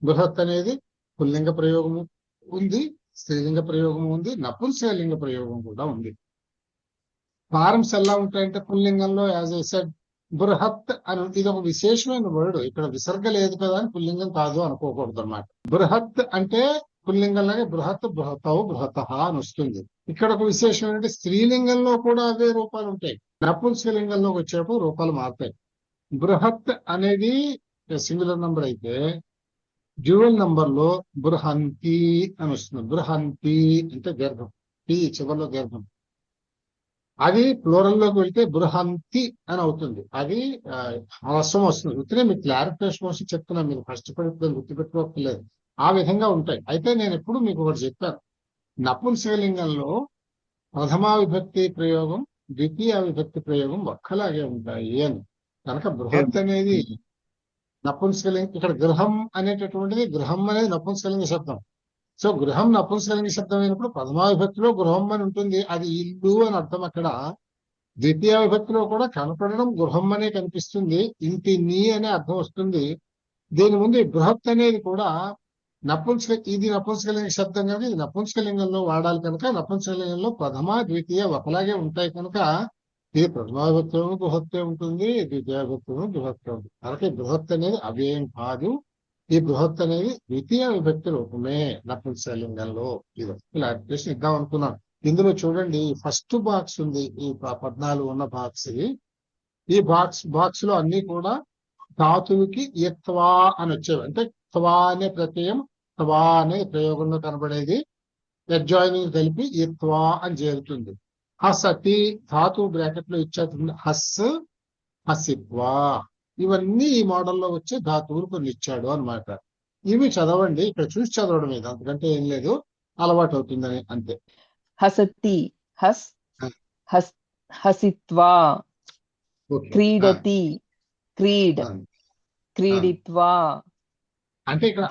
బృహత్ అనేది పుల్లింగ ప్రయోగము ఉంది, స్త్రీలింగ ప్రయోగం ఉంది, నపుంసకలింగ ప్రయోగం కూడా ఉంది. ఫారమ్స్ ఎలా ఉంటాయంటే పుల్లింగంలో యాజ్ ఐ సెడ్ బృహత్ అని, ఇది ఒక విశేషమైన వర్డ్. ఇక్కడ విసర్గ లేదు కదా అని పుల్లింగం కాదు అనుకోకూడదు అన్నమాట. బృహత్ అంటే పుల్లింగంలాగే బృహత్, బృహతవు, బృహత అని వస్తుంది. ఇక్కడ ఒక విశేషం ఏంటంటే స్త్రీలింగంలో కూడా అవే రూపాలు ఉంటాయి, నపుంసకలింగంలోకి వచ్చేటప్పుడు రూపాలు మారుతాయి. బృహత్ అనేది సింగులర్ నంబర్ అయితే డ్యూయల్ నంబర్ లో బృహంతి అని వస్తుంది. బృహంతి అంటే గర్భం, టీ చివరిలో గర్భం. అది ప్లూరల్ లోకి వెళ్తే బృహంతి అని అవుతుంది. అది హ్రస్వం వస్తుంది. ఉత్తరే మీకు క్లారిఫికేషన్ కోసం చెప్తున్నాను, మీరు కష్టపడి గుర్తుపెట్టుకోవట్లేదు. ఆ విధంగా ఉంటాయి. అయితే నేను ఎప్పుడు మీకు ఒకటి చెప్పాను, నపుంసకలింగంలో ప్రథమా విభక్తి ప్రయోగం, ద్వితీయ విభక్తి ప్రయోగం ఒక్కలాగే ఉంటాయి అని. కనుక బృహత్ అనేది నపుంసకలింగం. ఇక్కడ గృహం అనేటటువంటిది, గృహం అనేది నపుంసకలింగ శబ్దం. సో గృహం నపుంసకలింగ శబ్దం అయినప్పుడు ప్రథమా విభక్తిలో గృహం అని ఉంటుంది, అది ఇల్లు అని అర్థం. అక్కడ ద్వితీయ విభక్తిలో కూడా కనపడడం గృహం అనే కనిపిస్తుంది, ఇంటిని అనే అర్థం వస్తుంది. దీని ముందు బృహత్ అనేది కూడా ఇది నపుంసకలింగ శబ్దం కనుక ఇది నపుంసకలింగంలో వాడాలి. కనుక నపుంసకలింగంలో ప్రథమ ద్వితీయ ఒకలాగే ఉంటాయి కనుక ఇది ప్రథమా విభక్తిలోనూ బృహత్తే ఉంటుంది, ద్వితీయ విభక్తిలోనూ బృహత్తే ఉంటుంది. అలాగే బృహత్ అనేది అవ్యయం కాదు. ఈ బృహత్ అనేది ద్వితీయ విభక్తి రూపమే నపుంసకలింగంలో. ఇది క్లారిఫికేషన్ ఇద్దాం అనుకున్నాను. ఇందులో చూడండి, ఫస్ట్ బాక్స్ ఉంది, ఈ 14 ఉన్న బాక్స్. ఈ బాక్స్ లో అన్ని కూడా ధాతువుకి యత్వా అని వచ్చేవి. అంటే త్వా అనే ప్రత్యయం, త్వా అనే ప్రయోగంలో కనబడేది అడ్జాయినింగ్ కలిపి యత్వా అని చేరుతుంది. హసతి ధాతువు బ్రాకెట్ లో ఇచ్చేస్తుంది, హస్, హసిత్వా. ఇవన్నీ ఈ మోడల్లో వచ్చే ధాతువులు కొన్ని ఇచ్చాడు అన్నమాట. ఇవి చదవండి, ఇక్కడ చూసి చదవడం మీద అంతకంటే ఏం లేదు, అలవాటు అవుతుందని అంతే. హసతి, హస్, హస్, హసిత్వా. క్రీడతి, క్రీడ్, క్రీడిత్వా. అంటే ఇక్కడ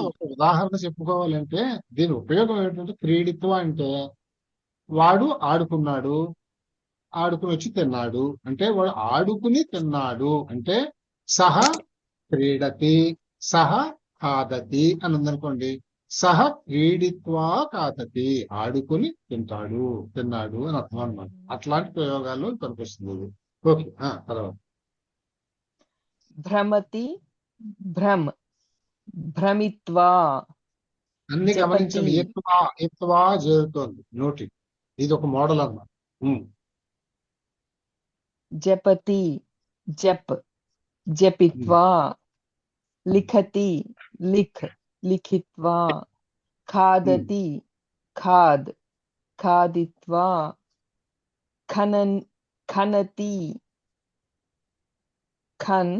ఒక ఉదాహరణ చెప్పుకోవాలంటే దీని ఉపయోగం ఏంటంటే, క్రీడిత్వ అంటే వాడు ఆడుకున్నాడు, ఆడుకుని వచ్చి తిన్నాడు అంటే వాడు ఆడుకుని తిన్నాడు అంటే సహ క్రీడతి, సహ ఖాదతి అని ఉందనుకోండి. సహ క్రీడిత్వా ఖాదతి, ఆడుకుని తిన్నాడు అని అర్థం అన్నమాట. అట్లాంటి ప్రయోగాల్లో కనిపిస్తుంది. ఓకే, తర్వాత భ్రమతి, భ్రమ్, భ్రమిత్వా. అన్ని గమనించండి, ఎత్వా జరుగుతోంది నోటి. ఇది ఒక మోడల్ అన్నమాట. జపతి, జప్, జపిత్వా. లిఖతి, లిఖ్, లిఖిత్వా. ఖాదతి, ఖాద్, ఖాదిత్వా. ఖనతి, ఖన్,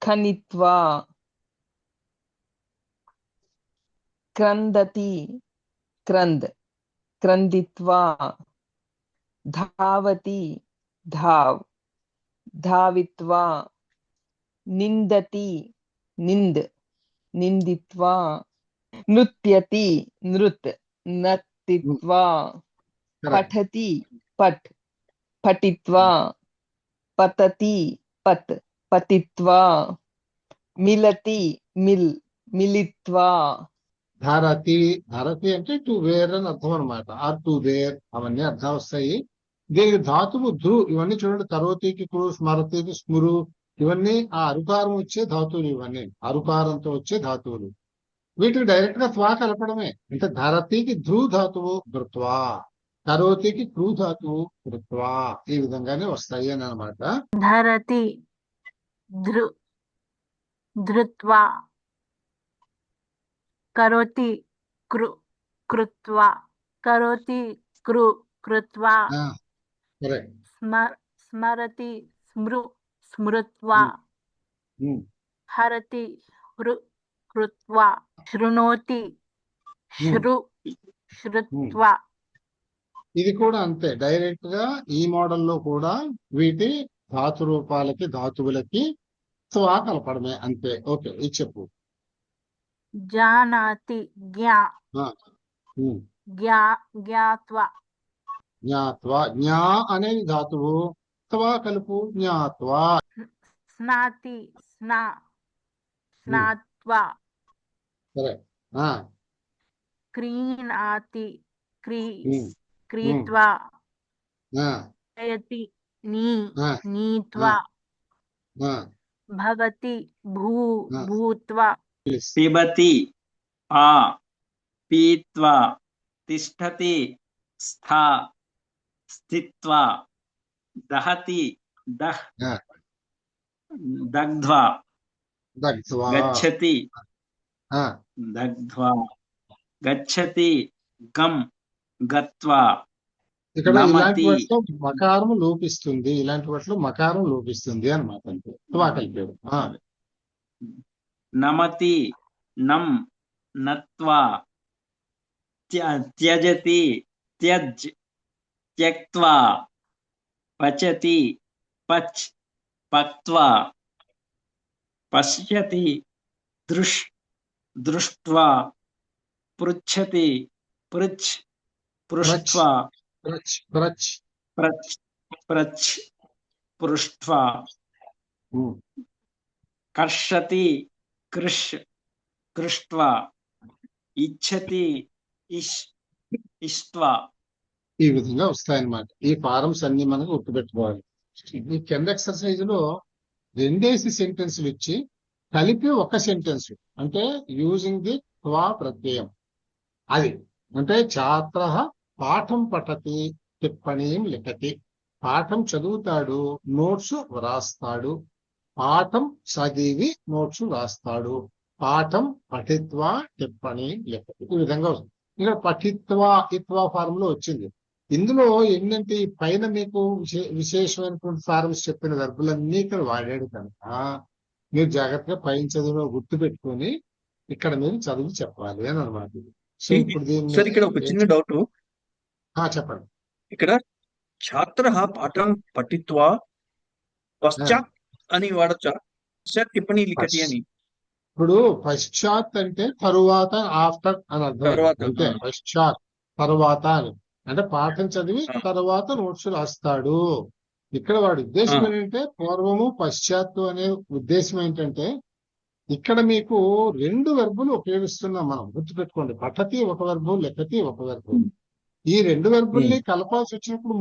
ఖనిత్వా. క్రందతి, క్రంద్, క్రందిత్వా. ధావతి, ధావ్, ధావిత్వా. నిందతి, నింద్, నిందిత్వా. నృత్యతి, నృత్, నర్తిత్వా. పఠతి, పఠ్, పఠిత్వా. పతతి, పత్, పతిత్వా. మిలతి, మిల్, మిలిత్వా. ధారతి, ధారతి అంటే టు వేర్ అని అర్థం అనమాట, ఆర్ టు వేర్, అవన్నీ అర్థం వస్తాయి. దీనికి ధాతువు ధృ. ఇవన్నీ చూడండి, కరోతికి కృ, స్మరతికి స్మృ, ఇవన్నీ ఆ అరుకారం వచ్చే ధాతువులు. ఇవన్నీ అరుకారంతో వచ్చే ధాతువులు. వీటికి డైరెక్ట్ గా త్వా కలపడమే. అంటే ధారతికి ధృ ధాతువు ధృత్వా, కరోతికి కృ ధాతువు కృత్వా, ఈ విధంగానే వస్తాయి అని అనమాట. ధరతి, ధృత్వా. కరోతి, కృత్వా. కరోతి, కృత్వా. స్మరతి, స్మృత్వా. హరతి, హృత్వా. శృణోతి, శ్రుత్వా. ఇది కూడా అంతే, డైరెక్ట్ గా ఈ మోడల్లో కూడా వీటి ధాతు రూపాలకి, ధాతువులకి త్వా కలపడమే అంతే. ఓకే, ఇది చెప్పు. జానాతి, జ్ఞాత్వా. జ్ఞాత్వా, జ్ఞా అనేది ధాతువు, త్వా కలుపు, జ్ఞాత్వా. స్నాతి, స్నాత్వా కరెక్ట్. క్రీణాతి ఉమ్, క్రీత్వా ఆ, నయతి ఆ, నీత్వా ఆ, భవతి ఆ. భూత్వా Please. పిబతి ఆ పీత్వా తిష్టతి స్థా స్థిత్వా దహతి దహ్ ఆ, దగ్ధ్వా దగ్ధ్వా. గచ్చతి ఆ, దగ్ధ్వా గచ్చతి గం గత్వా ఇక్కడ నమతి. ఇలాంటి వాటిలో మకారం లోపిస్తుంది, ఇలాంటి వాటిలో మకారం లోపిస్తుంది అనమాట. అంటే త్వా కలిపాడు. నమతి నం నత్వా త్యజతి త్యజ్ త్యక్త్వా పచతి పచ్ పక్త్వా పశ్యతి దృష్ దృష్ట్వా పృచ్ఛతి పృచ్ఛ్ పృష్ట్వా ప్రచ్ ప్రచ్. ప్రచ్ ప్రచ్ పృష్ట్వా ఉమ్, కర్షతి కృష్ కృష్ట్వా ఇచ్చతి ఇష్ ఇష్ట్వా. ఈ విధంగా వస్తాయన్నమాట. ఈ ఫారమ్స్ అన్ని మనకు గుర్తుపెట్టుకోవాలి. ఈ కింద ఎక్సర్సైజ్ లో 2 సెంటెన్సులు ఇచ్చి కలిపి ఒక సెంటెన్స్, అంటే యూజింగ్ ది త్వా ప్రత్యయం. అది అంటే ఛాత్ర పాఠం పఠతి టిప్పణీం లిఖతి. పాఠం చదువుతాడు, నోట్స్ వ్రాస్తాడు. పాఠం చదివి నోట్స్ వ్రాస్తాడు. పాఠం పఠిత్వా టిప్పణీం లిఖతి. ఈ విధంగా వస్తుంది. ఇక్కడ పఠిత్వా ఇత్వా ఫారం లో వచ్చింది. ఇందులో ఏంటంటే ఈ పైన మీకు విశేషమైనటువంటి ఫారమ్స్ చెప్పిన వర్బులన్నీ ఇక్కడ వాడాడు కనుక మీరు జాగ్రత్తగా పైన చదివిన గుర్తు పెట్టుకొని ఇక్కడ మీరు చదువు చెప్పాలి అని అనమాట. సో ఇప్పుడు దీన్ని సార్ ఇక్కడ ఒక చిన్న డౌట్. చెప్పండి. ఇక్కడ ఛాత్ర పాఠం పఠిత్వా పశ్చాత్ అని వాడచ్చా సార్? టిప్పణి లిఖతి అని. ఇప్పుడు పశ్చాత్ అంటే తరువాత, ఆఫ్టర్ అని అర్థం. తరువాత. అంటే పశ్చాత్ తరువాత అని, అంటే పాఠం చదివి తర్వాత నోట్స్ రాస్తాడు. ఇక్కడ వాడి ఉద్దేశం ఏంటంటే పూర్వము పశ్చాత్తు అనే ఉద్దేశం ఏంటంటే ఇక్కడ మీకు 2 వెర్బులు ఉపయోగిస్తున్నాం మనం, గుర్తుపెట్టుకోండి. పఠతి ఒక వెర్బు, లెఖతి ఒక వెర్బు. ఈ 2 వెర్బుల్ని కలపాల్సి వచ్చినప్పుడు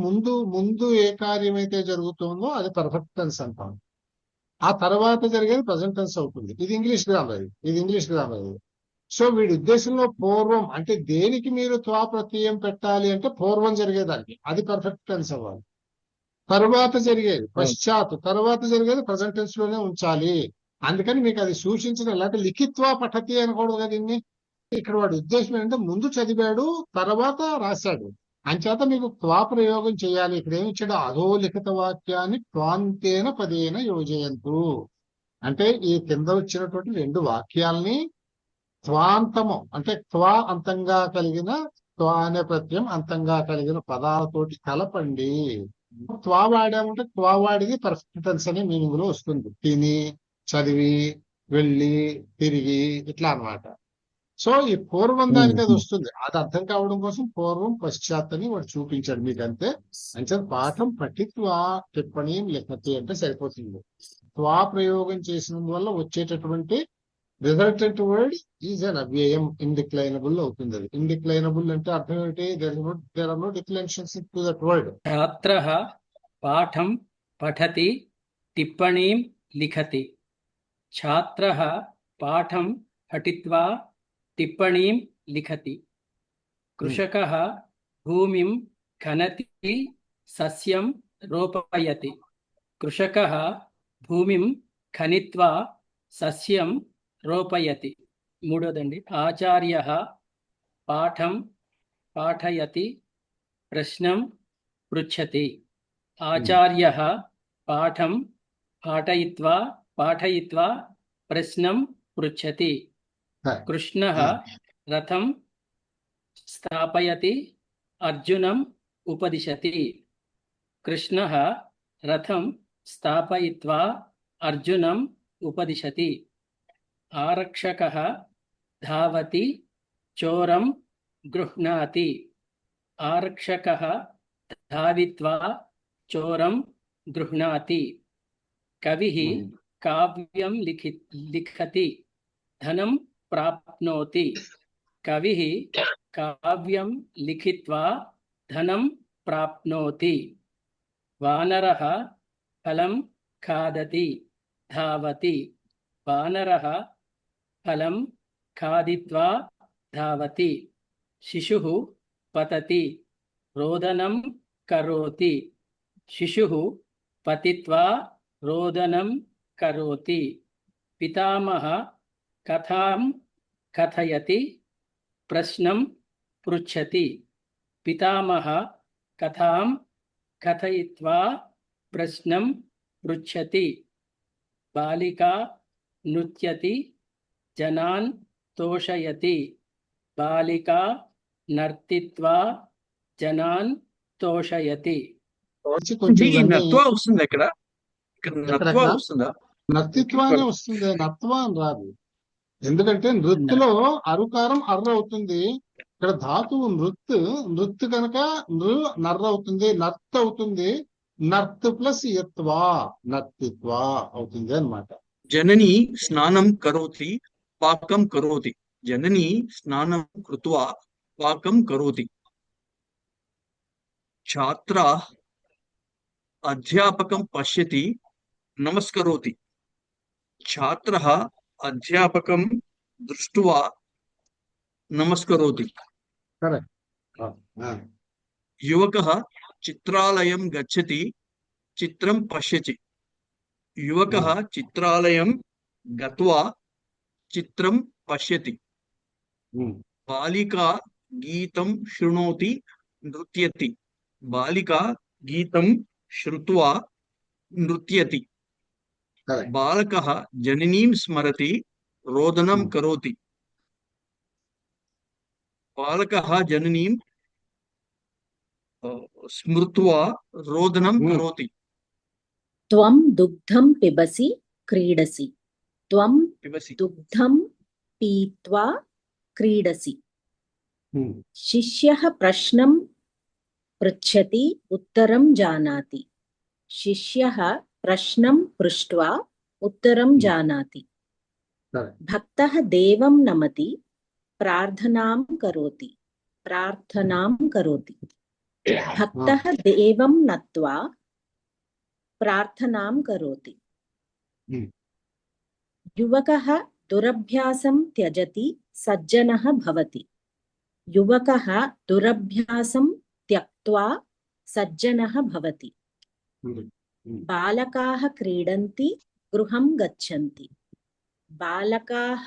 ముందు ఏ కార్యం అయితే జరుగుతుందో అది పర్ఫెక్ట్ టెన్స్ అంటాం. ఆ తర్వాత జరిగేది ప్రజెంట్ టెన్స్ అవుతుంది. ఇది ఇంగ్లీష్ గ్రామర్, ఇది ఇంగ్లీష్ గ్రామర్. సో వీడి ఉద్దేశంలో పూర్వం అంటే దేనికి మీరు త్వా ప్రత్యయం పెట్టాలి అంటే పూర్వం జరిగేదానికి అది పర్ఫెక్ట్ టెన్స్ అవ్వాలి. తర్వాత జరిగేది పశ్చాత్, తర్వాత జరిగేది ప్రజెంట్ టెన్స్ లోనే ఉంచాలి. అందుకని మీకు అది సూచించడం. లేకపోతే లిఖిత్వా పఠతి అనకూడదు కదా. దీన్ని ఇక్కడ వాడి ఉద్దేశం ఏంటంటే ముందు చదివాడు తర్వాత రాశాడు, అంచేత మీకు త్వా ప్రయోగం చేయాలి. ఇక్కడ ఏమి ఇచ్చాడు? అధో లిఖిత వాక్యాన్ని త్వాంతేన పదేన యోజయంతు. అంటే ఈ కింద వచ్చినటువంటి 2 వాక్యాల్ని త్వాంతము అంటే త్వా అంతంగా కలిగిన, త్వా అనే ప్రత్యయం అంతంగా కలిగిన పదాలతోటి కలపండి. త్వా వాడామంటే త్వా వాడిది పర్ఫెక్ట్ టెన్స్ అనే మీనింగ్ లో వస్తుంది. తిని, చదివి, వెళ్ళి, తిరిగి, ఇట్లా అన్నమాట. సో ఈ పూర్వం దానికి అది వస్తుంది. అది అర్థం కావడం కోసం పూర్వం పశ్చాత్ అని వాడు చూపించాడు మీకు. అంతే. అంటే పాఠం పఠిత్వా టిప్పణీం లిఖతి అంటే సరిపోతుంది. త్వా ప్రయోగం చేసినందువల్ల వచ్చేటటువంటి రిజల్టెంట్ వర్డ్ ఈజ్ అన్ అవ్యయం, ఇండిక్లైనబుల్ అవుతుంది. అది ఇండిక్లైనబుల్ అంటే అర్థం ఏంటి? There are no declensions to that word. ఛాత్రః పాఠం పఠతి టిప్పణీం లిఖతి. ఛాత్రः పాఠం పఠిత్వా టిప్పణీం లిఖతి. కృషకः భూమిం ఖనతి సస్యం రోపయతి. కృషకः భూమిం ఖనిత్వా సస్యం రోపయతి. మూడోదండి. ఆచార్యः పాఠం పాఠయతి ప్రశ్నం పృచ్ఛతి. ఆచార్యः పాఠం పాఠయిత్వా ప్రశ్నం పృచ్ఛతి. కృష్ణः రథం స్థాపయతి అర్జునం ఉపదిశతి. కృష్ణः రథం స్థాపయిత్వా అర్జునం ఉపదిశతి. ఆరక్షకः ధావతి చోరం గృహ్ణాతి. ఆరక్షకः ధావిత్వా చోరం గృహ్ణాతి. కవిః కావ్యం లిఖతి. धनं प्राप्नोति कविः काव्यं लिखित्वा धनं प्राप्नोति वानरः फलं खादति धावति वानरः फलं खादित्वा धावति शिशुः पतति रोदनं करोति शिशुः पतित्वा रोदनं करोति पितामहः कथां कथयति प्रश्नं पृच्छति पितामहः कथां कथयित्वा प्रश्नं पृच्छति बालिका नृत्यति जनान् तोषयति बालिका नर्तित्वा जनान् तोषयति వచ్చి కొంచెం ఇది ఇవన్నీ నత్వా వస్తుంది ఇక్కడ నత్వా ఎక్కడెక్కడ వస్తుందా నర్తిత్వానే వస్తుంది, నత్వా అని రాదు. ఎందుకంటే నృత్తులో అరుకారం అర్ర అవుతుంది. ఇక్కడ ధాతువు నృత్ కనుక నర్ర అవుతుంది, నర్త్ అవుతుంది. నర్త్ ప్లస్ యత్వా నర్తిత్వా అవుతుంది అన్నమాట. జనని స్నానం కరోతి పాకం కరోతి జనని స్నానం కృత్వా పాకం కరోతి ఛాత్ర అధ్యాపకం పశ్యతి నమస్కరోతి ఛాత్రః అధ్యాపకం దృష్ట్వా నమస్కరోతి కరెక్ట్. యువకः చిత్రాలయం గచ్చతి చిత్రం పశ్యతి యువకः చిత్రాలయం గత్వా చిత్రం పశ్యతి బాలికా గీతం శృణోతి నృత్యతి బాలికా గీతం శ్రుత్వా నృత్యతి కరెక్ట్. బాలకः జననీం స్మరతి రోదనం కరోతి బాలకः జననీం స్మృత్వా రోదనం కరోతి त्वं दुग्धं पिबसि क्रीडसि त्वं పిబసి दुग्धं पीत्वा क्रीडसि शिष्यः प्रश्नं पृच्छति उत्तरं जानाति शिष्यः प्रश्नं पृष्ट्वा उत्तरं जानाति करेक्ट. भक्तः देवं नमति प्रार्थनां करोति भक्तः देवं नत्वा प्रार्थनां करोति युवकः दुरभ्यासं त्यजति सज्जनः भवति युवकः दुरभ्यासं त्यक्त्वा सज्जनः भवति बालकाः क्रीडन्ति गृहं गच्छन्ति बालकाः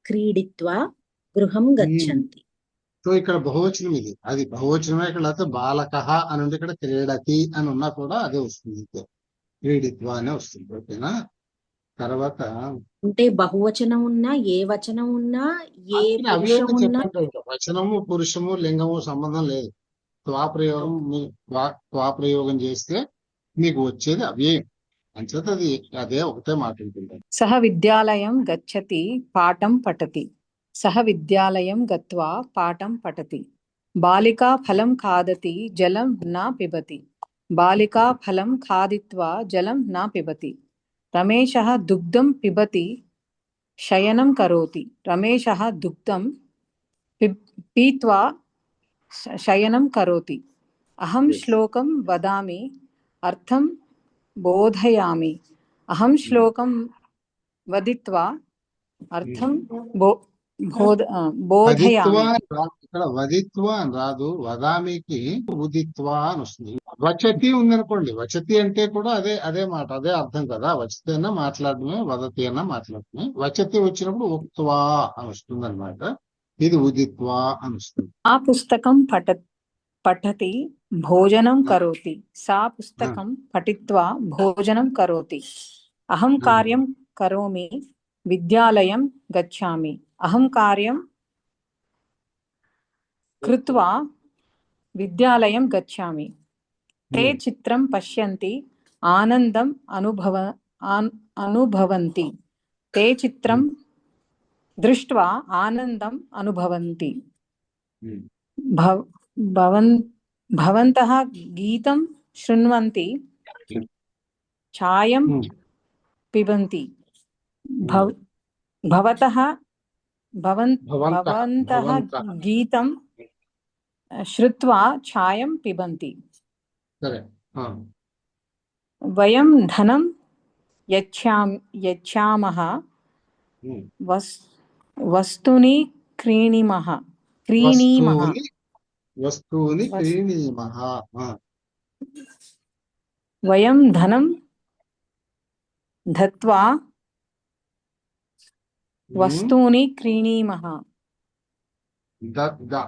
क्रीडित्वा गृहं गच्छन्ति. సో ఇక్కడ బహువచనం ఇది, అది బహువచనమే. ఇక్కడ అయితే బాలకః అని ఉంది, ఇక్కడ క్రీడతి అని ఉన్నా కూడా అదే వస్తుంది, క్రీడిత్వ అనే వస్తుంది. ఓకేనా? తర్వాత అంటే బహువచనం ఉన్నా ఏ వచనం ఉన్నా ఏ అవి పురుషం ఉన్నా వచనము పురుషము లింగము సంబంధం లేదు. త్వాప్రయోగం చేస్తే మీకు వచ్చేది అవ్యయం. అంచేత అది అదే ఒకటే మాట ఉంటుంది. సహ విద్యాలయం గచ్చతి పాఠం పఠతి సహ విద్యాలయం గత్వా పాఠం పఠతి బాలికా ఫలం ఖాదతి జలం న పిబతి బాలికా ఫలం ఖాదిత్వా జలం న పిబతి రమేశः దుగ్ధం పిబతి శయనం కరోతి రమేశः దుగ్ధం పీత్వా శయనం కరోతి అహం శ్లోకం వదామి అర్థం బోధయామి అహం శ్లోకం వదిత్వా అర్థం బోధయామి. ఇక్కడ వదిత్వ అని రాదు, వదామికి ఉదిత్వ అని వస్తుంది. వచతి ఉందనుకోండి, వచతి అంటే కూడా అదే మాట, అదే అర్థం కదా. వచతి అన్నా మాట్లాడమే, వదతి అన్నా మాట్లాడమే. వచతి వచ్చినప్పుడు ఉక్త్వా అని వస్తుంది అనమాట. ఇది ఉదిత్వా అని వస్తుంది. ఆ పుస్తకం పఠతి భోజనం కరోతి సా పుస్తకం పఠిత్వా భోజనం కరోతి అహం కార్యం కరోమి విద్యాలయం గచ్చామి అహం కార్యం కృత్వా విద్యాలయం గచ్చామి తే చిత్రం పశ్యంతి ఆనందం అనుభవంతి తే చిత్రం దృష్ట్వా ఆనందం అనుభవంతి భవంతః గీతం శృణ్వంతి చాయం పిబంతి భవతః భవంతః భవంతః భవంతః గీతం శ్రుత్వా ఛాయం పిబంతి. సరే. వయం ధనం యచ్చామః ఉమ్. వస్తూని క్రీణీమః. వస్తూని క్రీణీమః. వయం ధనం దత్వా వస్తూని క్రీణీమః.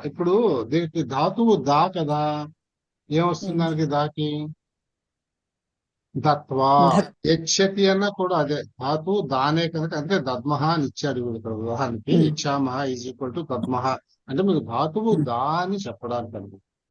ఇప్పుడు దీనికి ధాతువు దా కదా, ఏమొస్తుంది దానికి దాకి? దత్వా. యచ్చతి అన్న కూడా అదే ధాతువు దానే కనుక, అంటే దద్మహ అని ఇచ్చాడు వీడు ఇక్కడ ఉదాహరణకి. ఇచ్చామహ ఈజ్ ఈక్వల్ టు దద్మహ అంటే మీకు ధాతువు దా అని చెప్పడానికి అనుకుంటున్నాను.